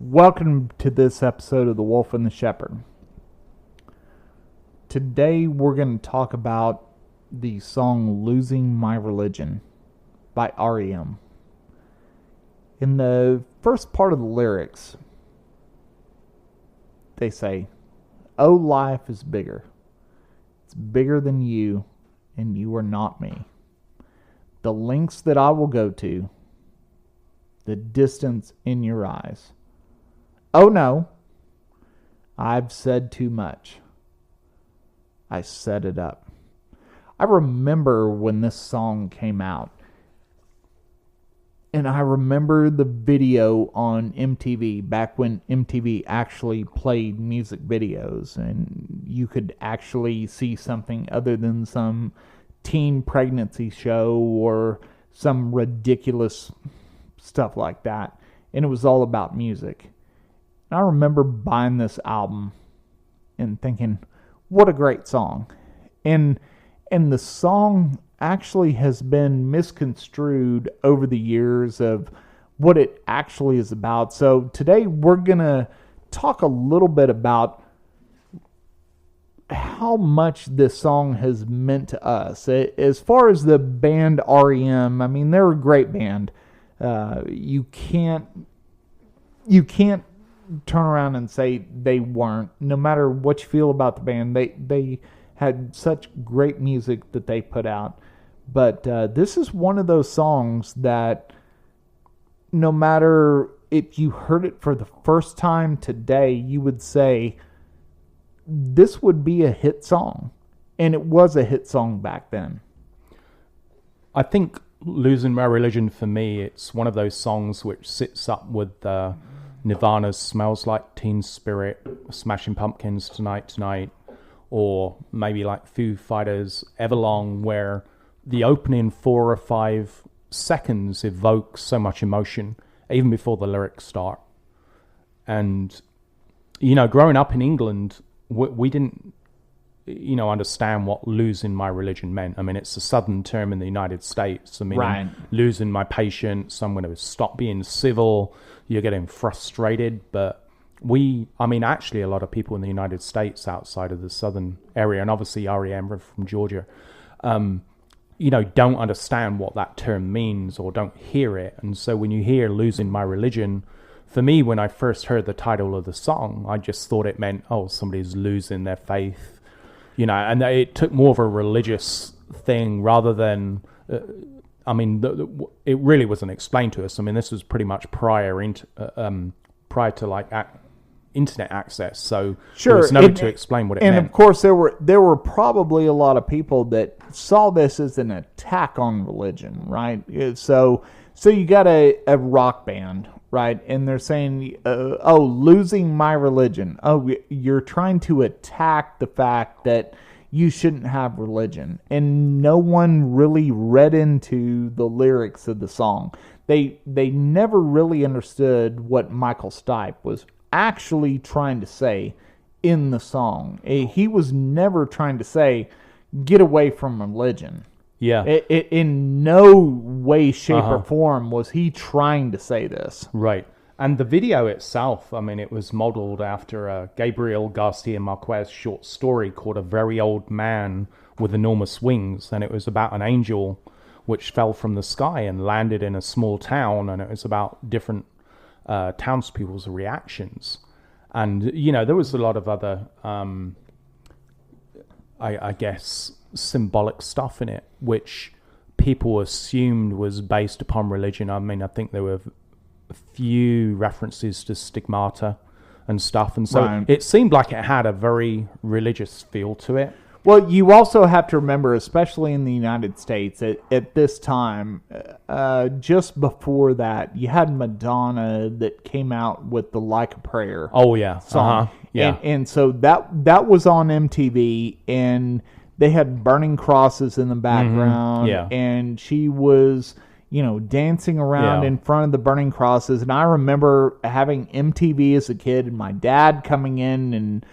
Welcome to this episode of The Wolf and the Shepherd. Today we're going to talk about the song Losing My Religion by R.E.M. In the first part of the lyrics, they say, "Oh, life is bigger. It's bigger than you, and you are not me. The lengths that I will go to, the distance in your eyes. Oh no, I've said too much. I set it up." I remember when this song came out. And I remember the video on MTV, back when MTV actually played music videos. And you could actually see something other than some teen pregnancy show or some ridiculous stuff like that. And it was all about music. I remember buying this album and thinking, what a great song. And the song actually has been misconstrued over the years of what it actually is about. So today we're going to talk a little bit about how much this song has meant to us. As far as the band R.E.M., I mean, they're a great band. You can't turn around and say they weren't. No matter what you feel about the band, they had such great music that they put out. But this is one of those songs that no matter if you heard it for the first time today, you would say this would be a hit song. And it was a hit song back then. I think Losing My Religion, for me, it's one of those songs which sits up with Nirvana's Smells Like Teen Spirit, Smashing Pumpkins, Tonight, or maybe like Foo Fighters' Everlong, where the opening 4 or 5 seconds evokes so much emotion, even before the lyrics start. And, growing up in England, we didn't, understand what losing my religion meant. I mean, it's a southern term in the United States. I mean, right. Losing my patience, I'm going to stop being civil, you're getting frustrated. But actually a lot of people in the United States outside of the southern area, and obviously R.E.M. from Georgia, don't understand what that term means or don't hear it. And so when you hear Losing My Religion, for me, when I first heard the title of the song, I just thought it meant, somebody's losing their faith. And it took more of a religious thing rather than, it really wasn't explained to us. I mean, this was pretty much prior to internet access, so sure, there was no way to explain what it meant. And of course, there were probably a lot of people that saw this as an attack on religion, right? So you got a rock band, right? And they're saying, losing my religion. Oh, you're trying to attack the fact that you shouldn't have religion. And no one really read into the lyrics of the song. They never really understood what Michael Stipe was actually trying to say in the song. He was never trying to say, get away from religion. Yeah. In no way, shape, or form was he trying to say this. Right. And the video itself, it was modeled after Gabriel Garcia Marquez's short story called A Very Old Man with Enormous Wings. And it was about an angel which fell from the sky and landed in a small town. And it was about different townspeople's reactions. And, there was a lot of other, I guess, symbolic stuff in it, which people assumed was based upon religion. I think there were a few references to stigmata and stuff. And so right. It seemed like it had a very religious feel to it. Well, you also have to remember, especially in the United States, at this time, just before that, you had Madonna that came out with the Like a Prayer song. Yeah. And so that was on MTV, and they had burning crosses in the background, Yeah. and she was, dancing around in front of the burning crosses. And I remember having MTV as a kid and my dad coming in and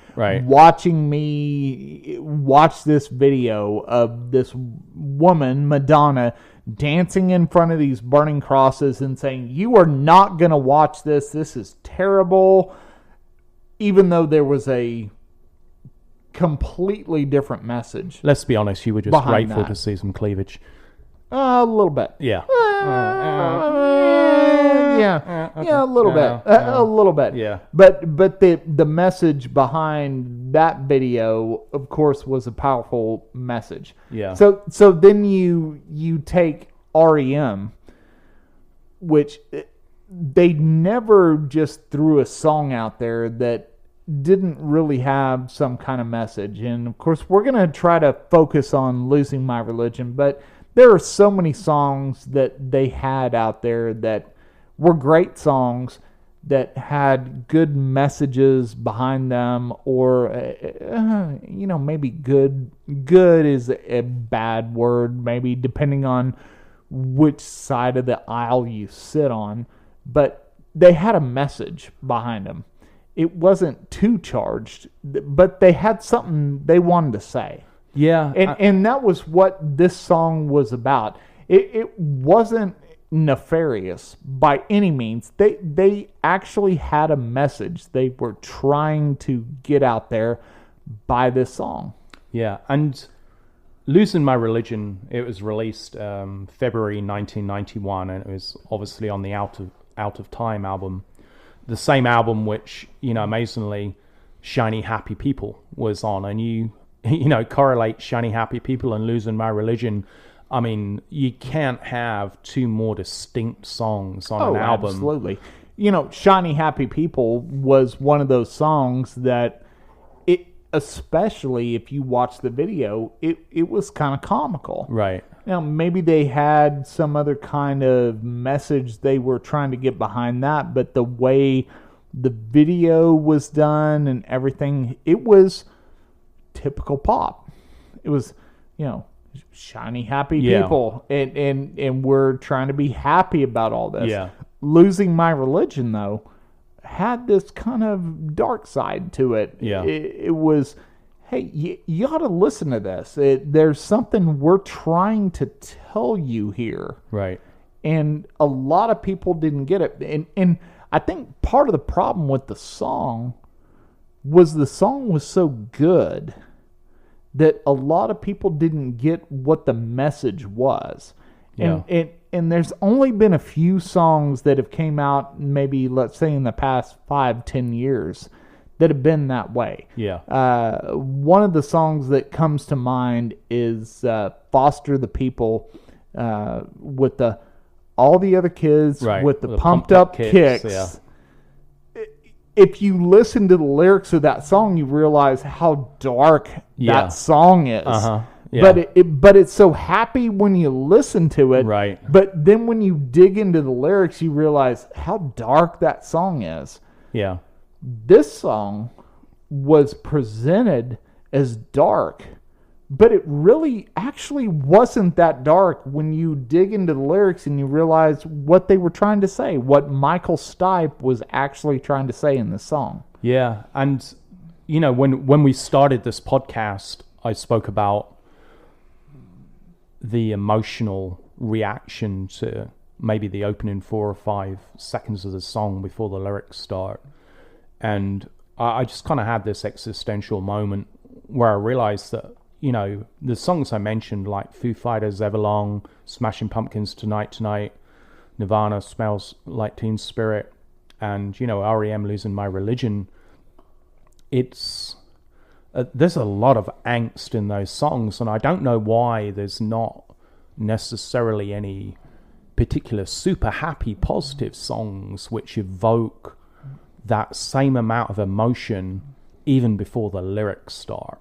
watching me watch this video of this woman, Madonna, dancing in front of these burning crosses and saying, "You are not going to watch this. This is terrible." Even though there was a completely different message. Let's be honest, you were just grateful to see some cleavage. A little bit. Yeah. A little bit. A little bit. Yeah. But the message behind that video, of course, was a powerful message. Yeah. So then you take R.E.M., which they never just threw a song out there that didn't really have some kind of message. And of course, we're going to try to focus on Losing My Religion, but there are so many songs that they had out there that were great songs that had good messages behind them, or maybe good is a bad word, maybe depending on which side of the aisle you sit on, but they had a message behind them. It wasn't too charged, but they had something they wanted to say. Yeah. And that was what this song was about. It wasn't nefarious by any means. They actually had a message they were trying to get out there by this song. Yeah, and Losing My Religion, it was released February 1991, and it was obviously on the Out of Time album. The same album which, amazingly, Shiny Happy People was on. And you correlate Shiny Happy People and Losing My Religion. I mean, you can't have two more distinct songs on an album. Absolutely. Shiny Happy People was one of those songs that, especially if you watch the video, it was kind of comical. Right. Now, maybe they had some other kind of message they were trying to get behind that, but the way the video was done and everything, it was typical pop. It was, shiny, happy people, and we're trying to be happy about all this. Yeah. Losing My Religion, though, had this kind of dark side to it. Yeah. It was, hey, you ought to listen to this. There's something we're trying to tell you here. Right. And a lot of people didn't get it. And I think part of the problem with the song was so good that a lot of people didn't get what the message was. Yeah. And there's only been a few songs that have came out, maybe, let's say, in the past 5-10 years that have been that way. Yeah. One of the songs that comes to mind is Foster the People with all the other kids with the pumped up kicks. Yeah. If you listen to the lyrics of that song, you realize how dark that song is. Uh-huh. Yeah. But it's so happy when you listen to it. Right. But then when you dig into the lyrics, you realize how dark that song is. Yeah. This song was presented as dark, but it really actually wasn't that dark when you dig into the lyrics and you realize what they were trying to say, what Michael Stipe was actually trying to say in this song. Yeah. And, when we started this podcast, I spoke about the emotional reaction to maybe the opening 4 or 5 seconds of the song before the lyrics start. And I just kind of had this existential moment where I realized that, the songs I mentioned, like Foo Fighters, Everlong, Smashing Pumpkins, Tonight, Nirvana, Smells Like Teen Spirit, and, R.E.M. Losing My Religion, it's... there's a lot of angst in those songs, and I don't know why there's not necessarily any particular super happy, positive songs which evoke that same amount of emotion even before the lyrics start.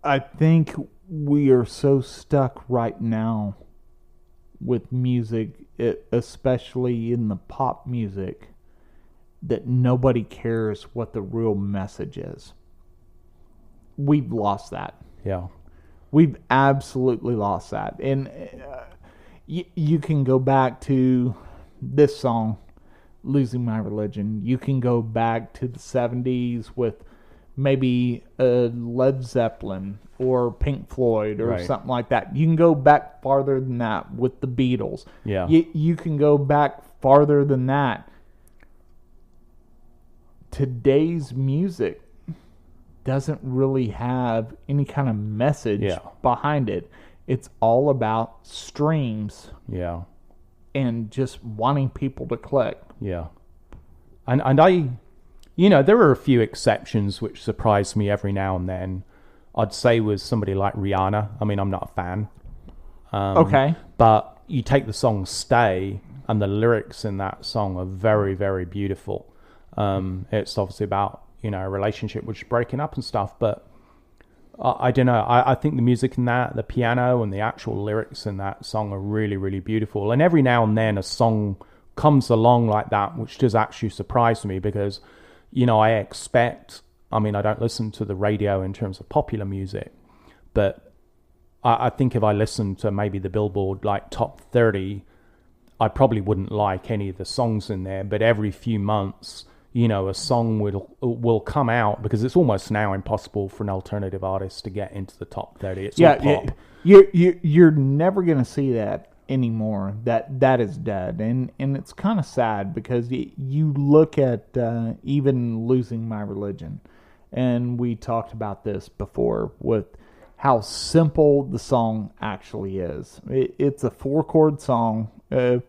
I think we are so stuck right now with music, especially in the pop music, that nobody cares what the real message is. We've lost that. Yeah. We've absolutely lost that. And you can go back to this song, Losing My Religion. You can go back to the 70s with maybe Led Zeppelin or Pink Floyd or something like that. You can go back farther than that with the Beatles. Yeah. You can go back farther than that. Today's music doesn't really have any kind of message behind it. It's all about streams. Yeah. And just wanting people to click. Yeah. And I, there are a few exceptions which surprise me every now and then. I'd say with somebody like Rihanna. I mean, I'm not a fan. Okay. But you take the song Stay, and the lyrics in that song are very, very beautiful. It's obviously about, a relationship which is breaking up and stuff, but I don't know. I think the music in that, the piano and the actual lyrics in that song are really, really beautiful. And every now and then a song comes along like that, which does actually surprise me because, I expect, I don't listen to the radio in terms of popular music, but I think if I listened to maybe the Billboard like top 30, I probably wouldn't like any of the songs in there, but every few months, a song will come out because it's almost now impossible for an alternative artist to get into the top 30. It's all pop. You're never going to see that anymore. That is dead, and it's kind of sad because you look at even Losing My Religion, and we talked about this before with how simple the song actually is. It's a 4-chord song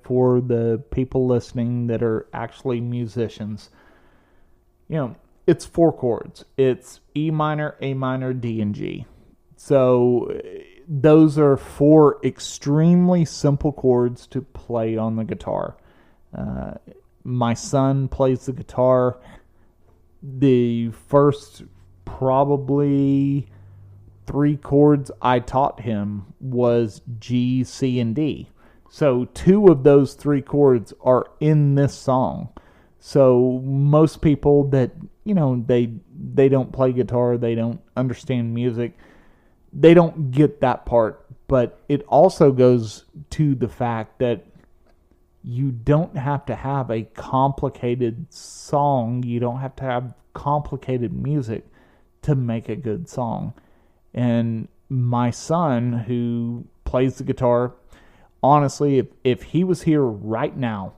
for the people listening that are actually musicians. It's 4 chords. It's E minor, A minor, D, and G. So those are 4 extremely simple chords to play on the guitar. My son plays the guitar. The first probably 3 chords I taught him was G, C, and D. So 2 of those 3 chords are in this song. So most people that, they don't play guitar, they don't understand music, they don't get that part. But it also goes to the fact that you don't have to have a complicated song. You don't have to have complicated music to make a good song. And my son, who plays the guitar, honestly, if he was here right now,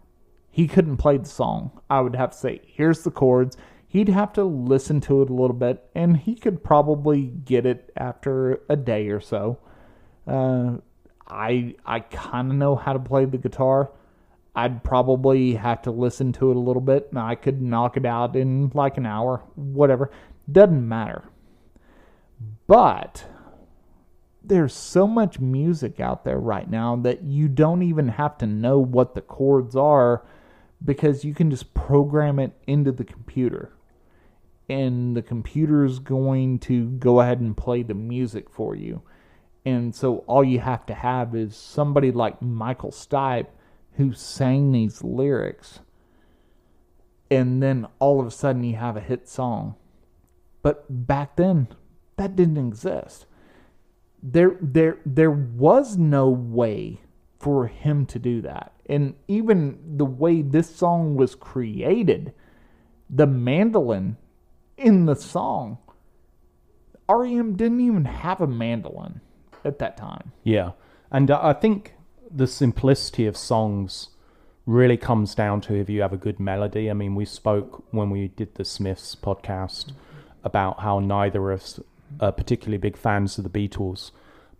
he couldn't play the song. I would have to say, here's the chords. He'd have to listen to it a little bit, and he could probably get it after a day or so. I kind of know how to play the guitar. I'd probably have to listen to it a little bit, and I could knock it out in like an hour, whatever. Doesn't matter. But there's so much music out there right now that you don't even have to know what the chords are, because you can just program it into the computer. And the computer's going to go ahead and play the music for you. And so all you have to have is somebody like Michael Stipe who sang these lyrics. And then all of a sudden you have a hit song. But back then, that didn't exist. There was no way for him to do that. And even the way this song was created, the mandolin in the song, R.E.M. didn't even have a mandolin at that time. Yeah. And I think the simplicity of songs really comes down to if you have a good melody. I mean, we spoke when we did the Smiths podcast about how neither of us are particularly big fans of the Beatles,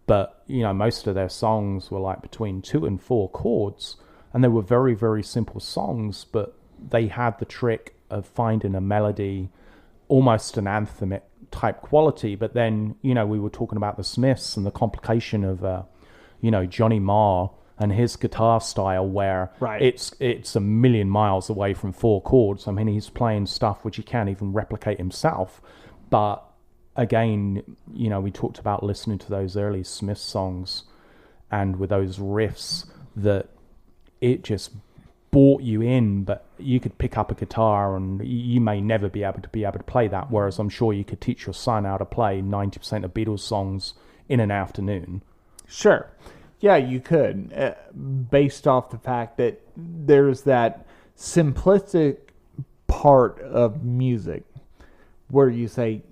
but, most of their songs were like between 2 and 4 chords, and they were very, very simple songs, but they had the trick of finding a melody, almost an anthem type quality. But then, we were talking about the Smiths and the complication of, Johnny Marr and his guitar style, where it's a million miles away from 4 chords. I mean, he's playing stuff which he can't even replicate himself. But again, we talked about listening to those early Smith songs, and with those riffs that it just brought you in. But you could pick up a guitar and you may never be able to play that, whereas I'm sure you could teach your son how to play 90% of Beatles songs in an afternoon. Sure. Yeah, you could, based off the fact that there's that simplistic part of music where you say,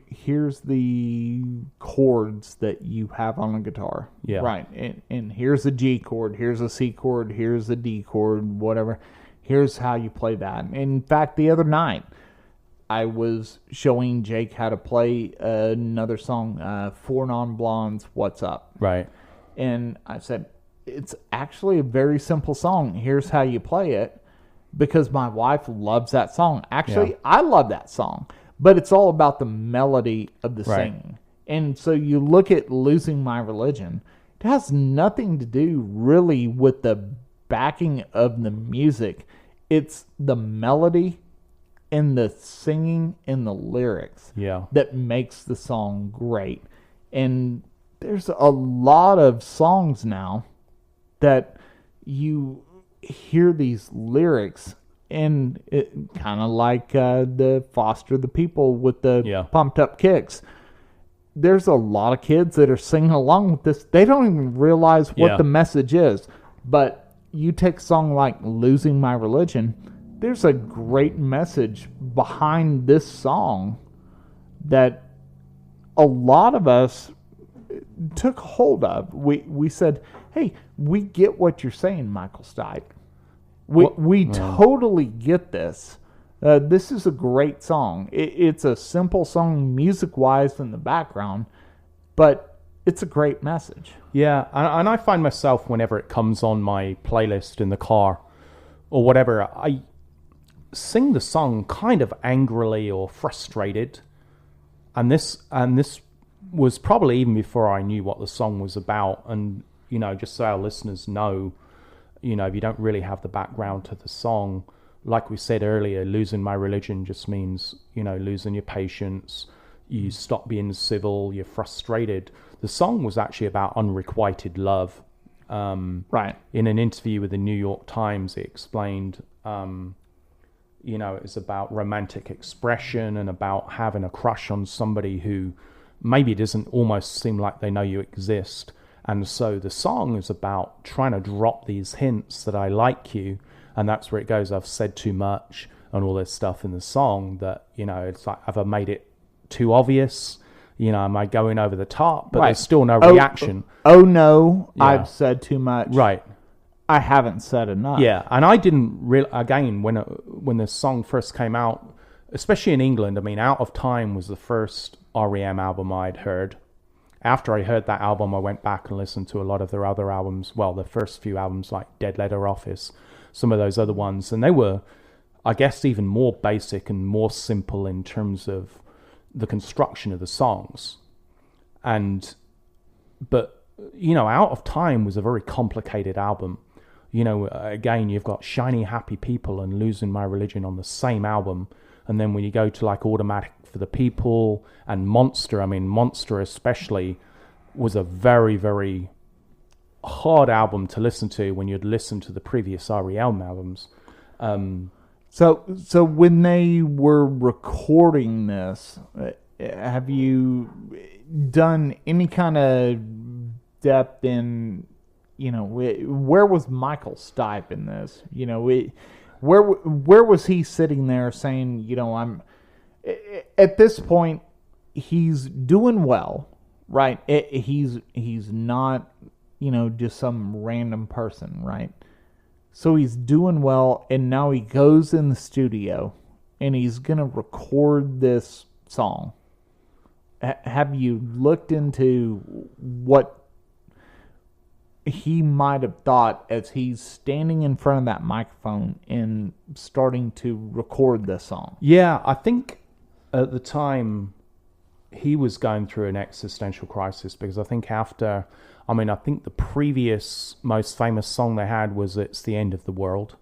here's the chords that you have on a guitar. Yeah. Right. And here's a G chord, here's a C chord, here's a D chord, whatever. Here's how you play that. In fact, the other night, I was showing Jake how to play another song, Four Non-Blondes, What's Up? Right. And I said, it's actually a very simple song. Here's how you play it. Because my wife loves that song. Actually, Yeah. I love that song. But it's all about the melody of the singing. And so you look at Losing My Religion. It has nothing to do really with the backing of the music. It's the melody and the singing and the lyrics that makes the song great. And there's a lot of songs now that you hear these lyrics and it kind of like the Foster the People with the pumped up kicks. There's a lot of kids that are singing along with this. They don't even realize what the message is. But you take a song like Losing My Religion, there's a great message behind this song that a lot of us took hold of. We said, hey, we get what you're saying, Michael Stipe. We totally get this. This is a great song. It's a simple song music-wise in the background, but it's a great message. Yeah, and I find myself, whenever it comes on my playlist in the car or whatever, I sing the song kind of angrily or frustrated. And this was probably even before I knew what the song was about. And, just so our listeners know, if you don't really have the background to the song, like we said earlier, losing my religion just means, losing your patience. You stop being civil, you're frustrated. The song was actually about unrequited love. Right. In an interview with the New York Times, it explained, it's about romantic expression and about having a crush on somebody who maybe doesn't almost seem like they know you exist. And so the song is about trying to drop these hints that I like you. And that's where it goes, I've said too much and all this stuff in the song that, it's like, have I made it too obvious? Am I going over the top? But there's still no reaction. Oh no, I've said too much. Right. I haven't said enough. Yeah, and I didn't really, again, when the song first came out, especially in England, Out of Time was the first R.E.M. album I'd heard. After I heard that album, I went back and listened to a lot of their other albums. Well, the first few albums like Dead Letter Office, some of those other ones. And they were, I guess, even more basic and more simple in terms of the construction of the songs. But Out of Time was a very complicated album. Again, you've got Shiny Happy People and Losing My Religion on the same album. And then when you go to like Automatic for the People and Monster, Monster especially was a very, very hard album to listen to when you'd listen to the previous R.E.M. albums. So when they were recording this, have you done any kind of depth in, where was Michael Stipe in this? Where was he sitting there saying, I'm at this point he's doing well, right? He's not, just some random person, right? So he's doing well, and now he goes in the studio and he's going to record this song. Have you looked into what he might have thought as he's standing in front of that microphone and starting to record this song? Yeah, I think at the time he was going through an existential crisis, because I think I think the previous most famous song they had was "It's the End of the World"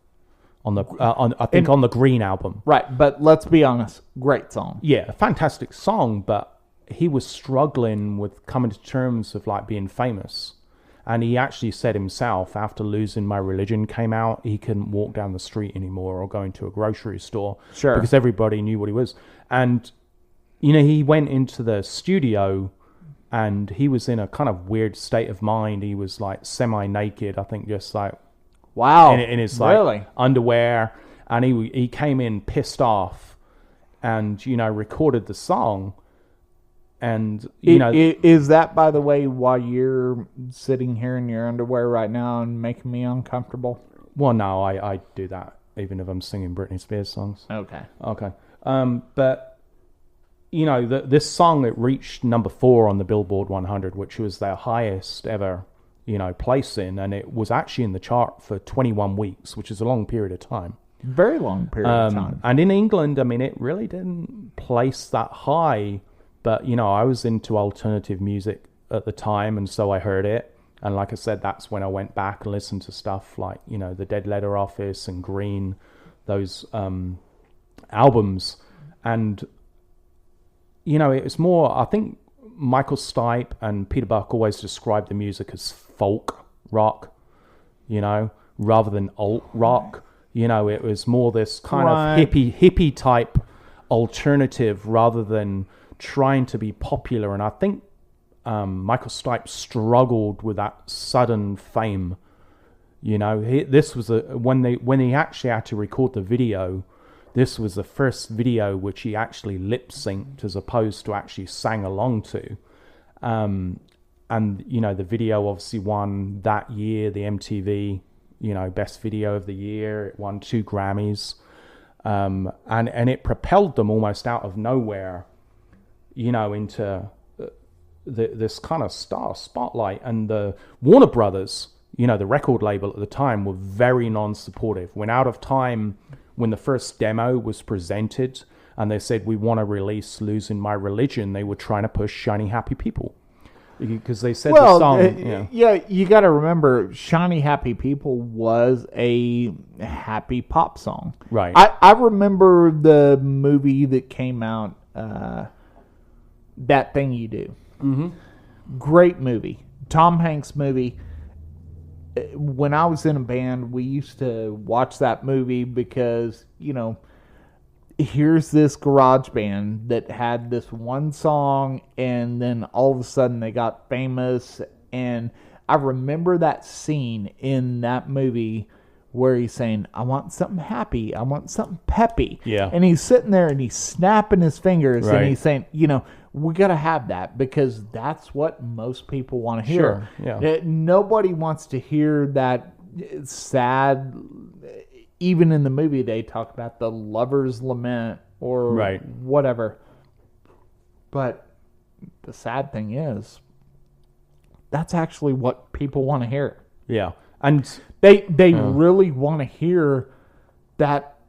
on the Green album. Right, but let's be honest, great song. Yeah, a fantastic song, but he was struggling with coming to terms of like being famous. And he actually said himself, after Losing My Religion came out, he couldn't walk down the street anymore or go into a grocery store. Sure. Because everybody knew what he was. And, he went into the studio and he was in a kind of weird state of mind. He was like semi-naked, I think, just like wow, in his like really? underwear, and he came in pissed off, and recorded the song, and is that, by the way, why you're sitting here in your underwear right now and making me uncomfortable? Well, no, I do that even if I'm singing Britney Spears songs. Okay. But this song, it reached number 4 on the Billboard 100, which was their highest ever place in, and it was actually in the chart for 21 weeks, which is a long period of time. Very long period of time. And in England, I mean, it really didn't place that high, but I was into alternative music at the time, and so I heard it. And like I said, that's when I went back and listened to stuff like, the Dead Letter Office and Green, those albums. And, it was more, I think Michael Stipe and Peter Buck always described the music as folk rock, rather than alt rock. It was more this kind of hippie type alternative rather than trying to be popular. And I think Michael Stipe struggled with that sudden fame. This was when he actually had to record the video. This was the first video which he actually lip synced as opposed to actually sang along to. And the video obviously won that year the MTV best video of the year. It won 2 Grammys, and it propelled them almost out of nowhere, into this kind of star spotlight. And the Warner Brothers, the record label at the time, were very non-supportive. When Out of Time, when the first demo was presented and they said, we want to release Losing My Religion, they were trying to push Shiny Happy People. Because they said the song... Yeah, you got to remember, Shiny Happy People was a happy pop song. Right. I remember the movie that came out, That Thing You Do. Mm-hmm. Great movie. Tom Hanks movie. When I was in a band, we used to watch that movie because, here's this garage band that had this one song, and then all of a sudden they got famous. And I remember that scene in that movie where he's saying, I want something happy, I want something peppy. Yeah. And he's sitting there and he's snapping his fingers, right. And he's saying, we got to have that because that's what most people want to hear. Sure, yeah. Nobody wants to hear that sad. Even in the movie, they talk about the lover's lament or right. whatever. But the sad thing is, that's actually what people want to hear. Yeah. And they really want to hear that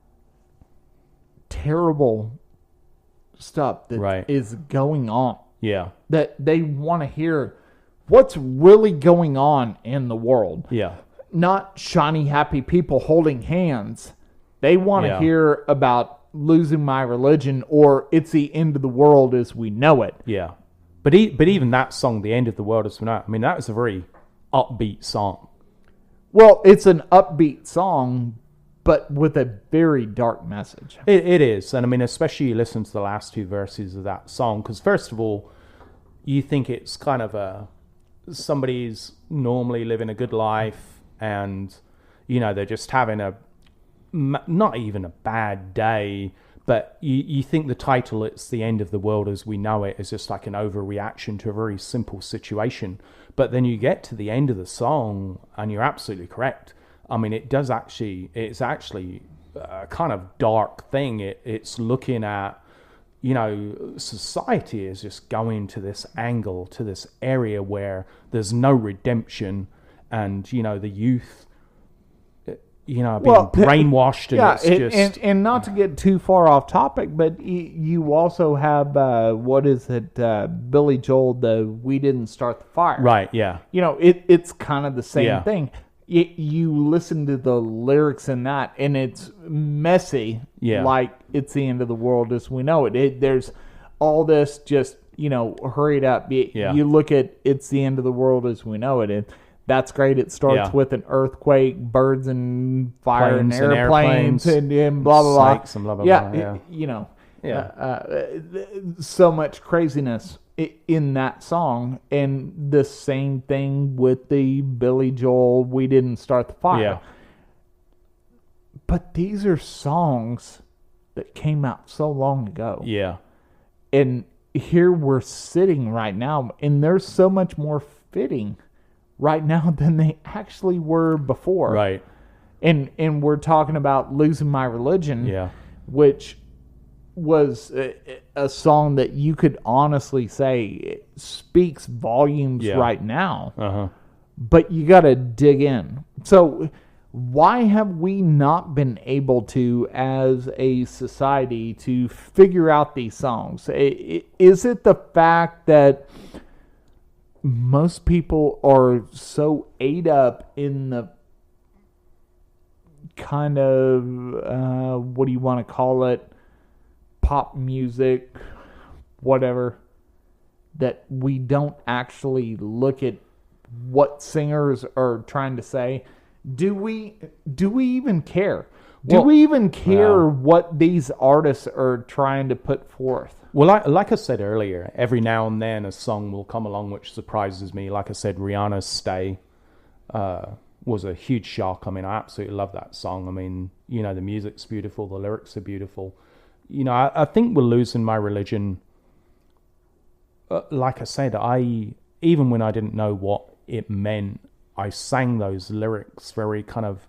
terrible stuff that right. is going on. Yeah. That they want to hear what's really going on in the world. Yeah. Not shiny, happy people holding hands. They want to hear about losing my religion or it's the end of the world as we know it. Yeah. But even that song, The End of the World as We Know It, I mean, that was a very upbeat song. Well, it's an upbeat song, but with a very dark message. It is. And I mean, especially you listen to the last 2 verses of that song, because first of all, you think it's kind of somebody's normally living a good life and, they're just having not even a bad day, but you think the title, It's the End of the World as We Know It, is just like an overreaction to a very simple situation. But then you get to the end of the song and you're absolutely correct. I mean, it's actually a kind of dark thing. It's looking at, society is just going to this angle, to this area where there's no redemption and, the youth, being brainwashed. And and not to get too far off topic, but you also have, Billy Joel, the We Didn't Start the Fire. Right, yeah. It's kind of the same thing. You listen to the lyrics in that, and it's messy, like it's the end of the world as we know it. There's all this just, hurried up. You look at It's the End of the World as we know it, and that's great. It starts with an earthquake, birds and fire, and airplanes, and blah, blah, blah. And blah, blah, blah. So much craziness. in that song. And the same thing with the Billy Joel "We Didn't Start the Fire." Yeah. But these are songs that came out so long ago. Yeah. And here we're sitting right now, and they're so much more fitting right now than they actually were before. Right. And we're talking about "Losing My Religion," Yeah. which was a song that you could honestly say it speaks volumes right now. Uh-huh. But you got to dig in. So why have we not been able to, as a society, to figure out these songs? Is it the fact that most people are so ate up in the kind of, what do you want to call it, pop music, whatever, that we don't actually look at what singers are trying to say? Do we even care? Do we even care what these artists are trying to put forth? Well, like I said earlier, every now and then a song will come along which surprises me. Like I said, Rihanna's "Stay" was a huge shock. I mean, I absolutely love that song. I mean, you know, the music's beautiful, the lyrics are beautiful. You know, I think we're losing my religion. Like I said, even when I didn't know what it meant, I sang those lyrics very kind of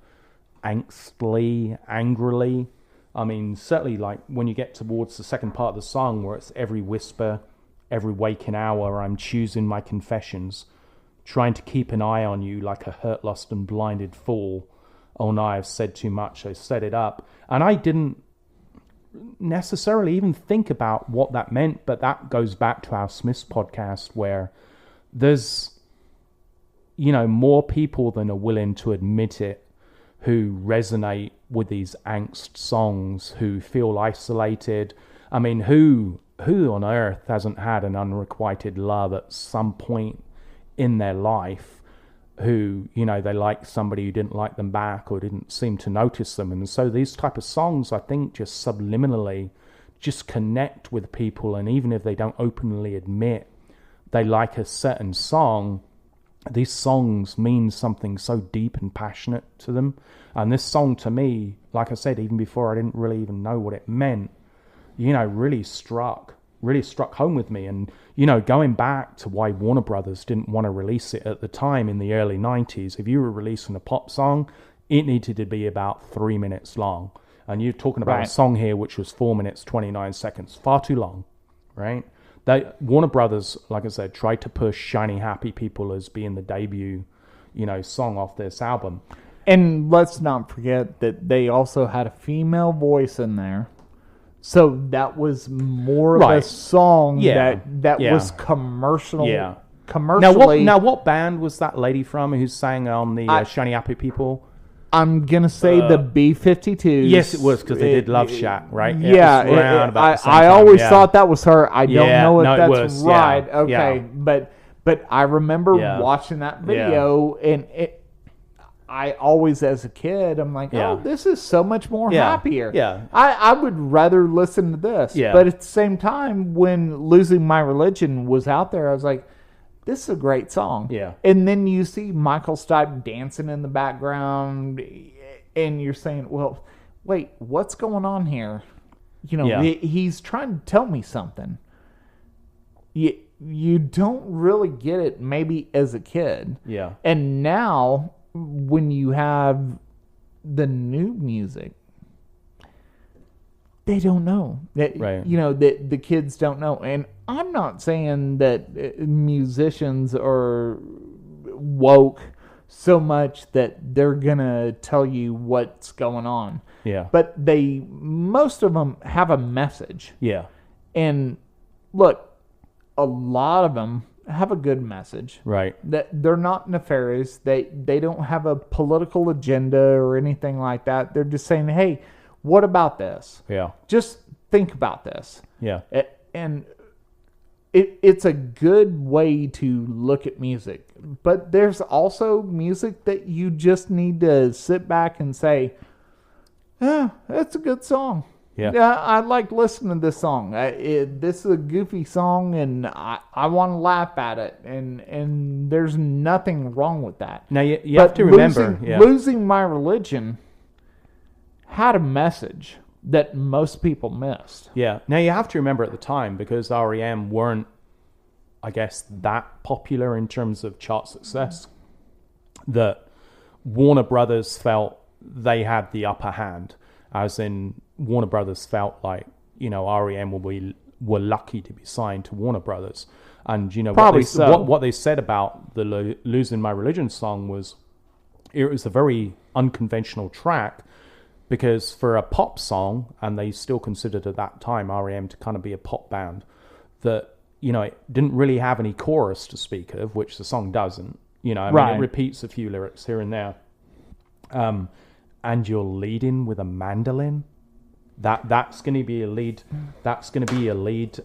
angstily, angrily. I mean, certainly like when you get towards the second part of the song where it's every whisper, every waking hour, I'm choosing my confessions, trying to keep an eye on you like a hurt, lost and blinded fool. Oh no, I've said too much, I set it up. And I didn't necessarily even think about what that meant, but that goes back to our Smiths podcast where there's, you know, more people than are willing to admit it who resonate with these angst songs, who feel isolated. I mean, who on earth hasn't had an unrequited love at some point in their life, who, you know, they like somebody who didn't like them back or didn't seem to notice them. And so these type of songs, I think, just subliminally just connect with people. And even if they don't openly admit they like a certain song, these songs mean something so deep and passionate to them. And this song to me, like I said, even before I didn't really even know what it meant, you know, really struck home with me. And, you know, going back to why Warner Brothers didn't want to release it at the time in the early 90s, if you were releasing a pop song, it needed to be about 3 minutes long. And you're talking about a song here which was 4 minutes, 29 seconds, far too long, right? Warner Brothers, like I said, tried to push Shiny Happy People as being the debut, you know, song off this album. And let's not forget that they also had a female voice in there. So that was more of a song that was commercial. Yeah. Commercially. Now, what band was that lady from who sang on the Shiny Happy People? I'm going to say the B-52s. Yes, it was, because they did Love Shack, right? Yeah. I always thought that was her. I don't know if that's right. Yeah. Okay. Yeah. But I remember watching that video, and I always, as a kid, I'm like, oh, this is so much more happier. Yeah. I would rather listen to this. Yeah. But at the same time, when Losing My Religion was out there, I was like, this is a great song. Yeah. And then you see Michael Stipe dancing in the background, and you're saying, well, wait, what's going on here? You know, he's trying to tell me something. You don't really get it maybe as a kid. Yeah. And now, when you have the new music, they don't know. You know, the kids don't know. And I'm not saying that musicians are woke so much that they're going to tell you what's going on. Yeah. But most of them have a message. Yeah. And look, a lot of them have a good message. Right. That they're not nefarious. They don't have a political agenda or anything like that. They're just saying, hey, what about this? Yeah. Just think about this. Yeah. And it's a good way to look at music. But there's also music that you just need to sit back and say, that's a good song. Yeah. I like listening to this song. This is a goofy song, and I want to laugh at it, and there's nothing wrong with that. Now, you have to remember... Losing My Religion had a message that most people missed. Yeah. Now, you have to remember at the time, because R.E.M. weren't, I guess, that popular in terms of chart success, that Warner Brothers felt they had the upper hand, as in Warner Brothers felt like, R.E.M. were lucky to be signed to Warner Brothers. And, what they said about the Losing My Religion song was, it was a very unconventional track, because for a pop song, and they still considered at that time R.E.M. to kind of be a pop band, that, it didn't really have any chorus to speak of, which the song doesn't. It repeats a few lyrics here and there. And you're leading with a mandolin. That's going to be a lead. That's going to be a lead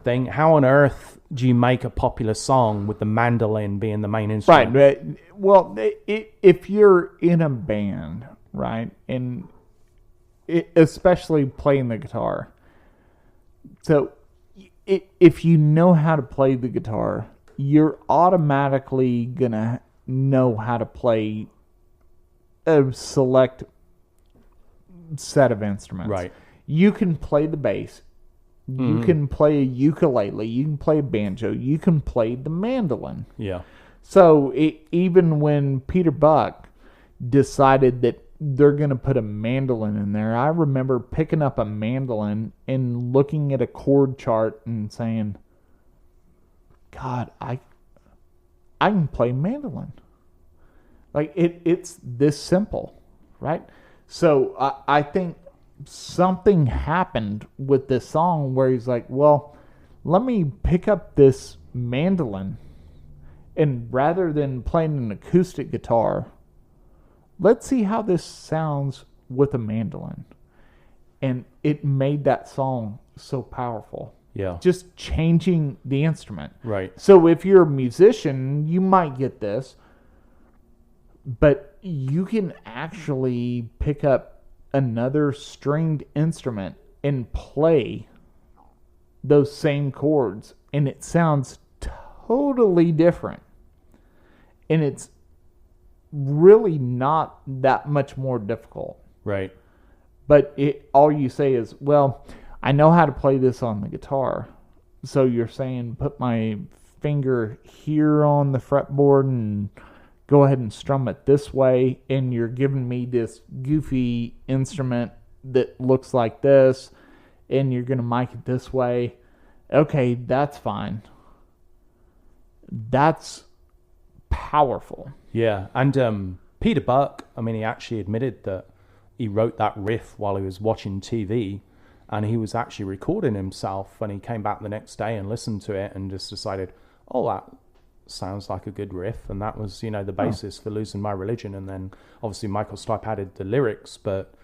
thing. How on earth do you make a popular song with the mandolin being the main instrument? Right. Well, if you're in a band, right, and especially playing the guitar, so if you know how to play the guitar, you're automatically gonna know how to play a select set of instruments. Right. You can play the bass. You can play a ukulele. You can play a banjo. You can play the mandolin. Yeah. So even when Peter Buck decided that they're going to put a mandolin in there, I remember picking up a mandolin and looking at a chord chart and saying, God, I can play mandolin. Like, it's this simple, right? So I think something happened with this song where he's like, well, let me pick up this mandolin, and rather than playing an acoustic guitar, let's see how this sounds with a mandolin. And it made that song so powerful. Yeah. Just changing the instrument. Right. So if you're a musician, you might get this, but you can actually pick up another stringed instrument and play those same chords, and it sounds totally different. And it's really not that much more difficult. Right. But all you say is, well, I know how to play this on the guitar. So you're saying put my finger here on the fretboard and go ahead and strum it this way, and you're giving me this goofy instrument that looks like this, and you're going to mic it this way. Okay, that's fine. That's powerful. Yeah, and Peter Buck, he actually admitted that he wrote that riff while he was watching TV, and he was actually recording himself, and he came back the next day and listened to it and just decided, oh, that sounds like a good riff, and that was, the basis for Losing My Religion. And then obviously Michael Stipe added the lyrics, but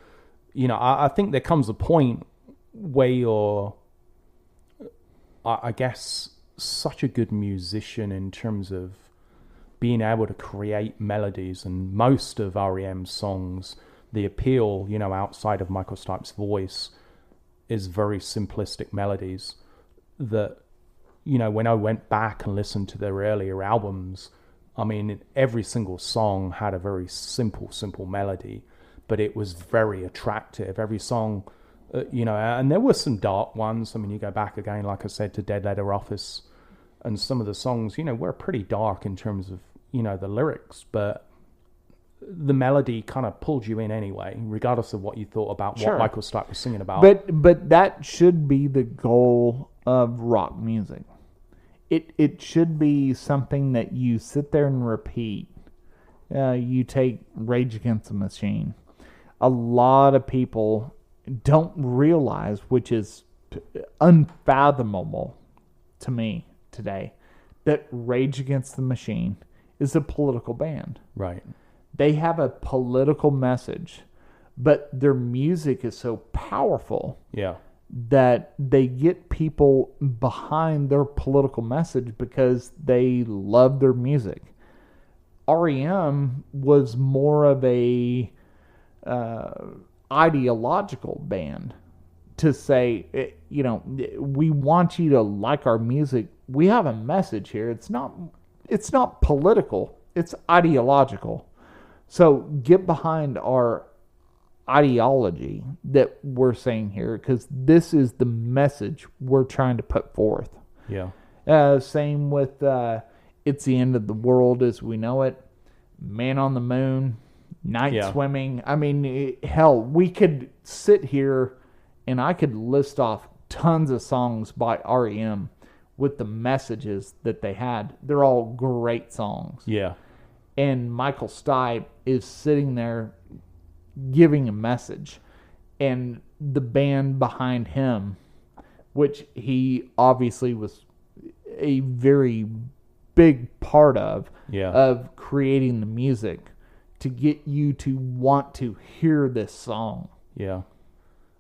I think there comes a point where you're, I guess, such a good musician in terms of being able to create melodies, and most of R.E.M's songs, the appeal, outside of Michael Stipe's voice, is very simplistic melodies that, when I went back and listened to their earlier albums, every single song had a very simple melody, but it was very attractive. Every song, and there were some dark ones. You go back again, like I said, to Dead Letter Office, and some of the songs, were pretty dark in terms of, the lyrics, but the melody kind of pulled you in anyway, regardless of what you thought about what Michael Stipe was singing about. But that should be the goal of rock music. It should be something that you sit there and repeat. You take Rage Against the Machine. A lot of people don't realize, which is unfathomable to me today, that Rage Against the Machine is a political band. Right. They have a political message, but their music is so powerful that they get people behind their political message because they love their music. R.E.M. was more of a ideological band. to say, we want you to like our music. We have a message here. It's not political. It's ideological. So get behind our ideology that we're saying here, because this is the message we're trying to put forth. Yeah. Same with It's the End of the World as We Know It, Man on the Moon, Night Swimming. I mean, hell, we could sit here and I could list off tons of songs by R.E.M. with the messages that they had. They're all great songs. Yeah. And Michael Stipe is sitting there giving a message. And the band behind him, which he obviously was a very big part of creating the music to get you to want to hear this song. Yeah.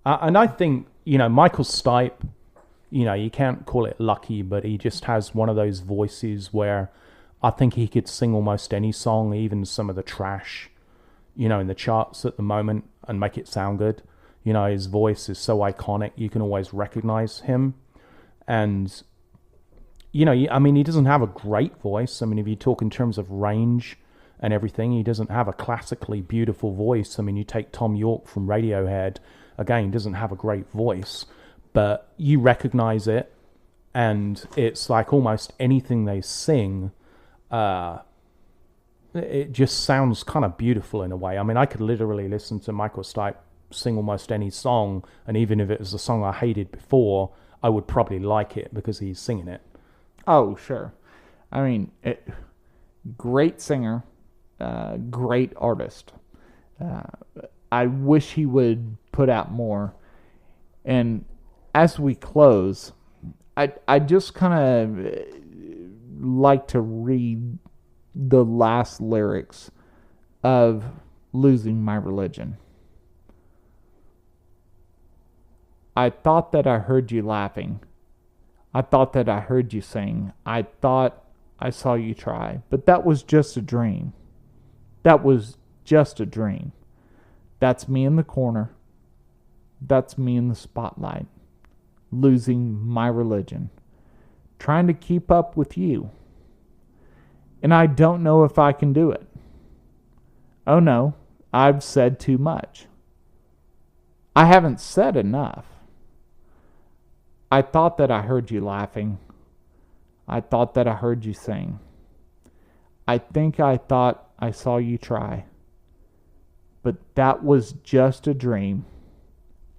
And I think, Michael Stipe, you can't call it lucky, but he just has one of those voices where I think he could sing almost any song, even some of the trash, in the charts at the moment, and make it sound good. His voice is so iconic, you can always recognize him. And, he doesn't have a great voice. I mean, if you talk in terms of range and everything, he doesn't have a classically beautiful voice. I mean, you take Tom York from Radiohead, again, doesn't have a great voice, but you recognize it, and it's like almost anything they sing, it just sounds kind of beautiful in a way. I mean, I could literally listen to Michael Stipe sing almost any song, and even if it was a song I hated before, I would probably like it because he's singing it. Oh, sure. I mean, great singer, great artist. I wish he would put out more. And as we close, I just kind of like to read the last lyrics of Losing My Religion. I thought that I heard you laughing. I thought that I heard you sing. I thought I saw you try. But that was just a dream. That was just a dream. That's me in the corner. That's me in the spotlight. Losing my religion. Trying to keep up with you. And I don't know if I can do it. Oh no, I've said too much. I haven't said enough. I thought that I heard you laughing. I thought that I heard you sing. I think I thought I saw you try. But that was just a dream.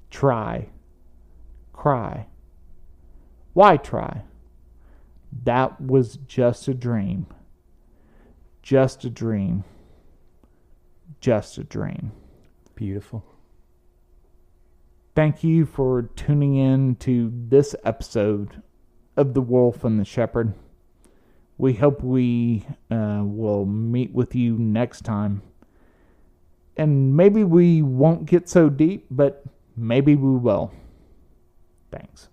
Try. Cry. Why try? That was just a dream. Just a dream. Just a dream. Beautiful. Thank you for tuning in to this episode of The Wolf and the Shepherd. We hope we will meet with you next time. And maybe we won't get so deep, but maybe we will. Thanks.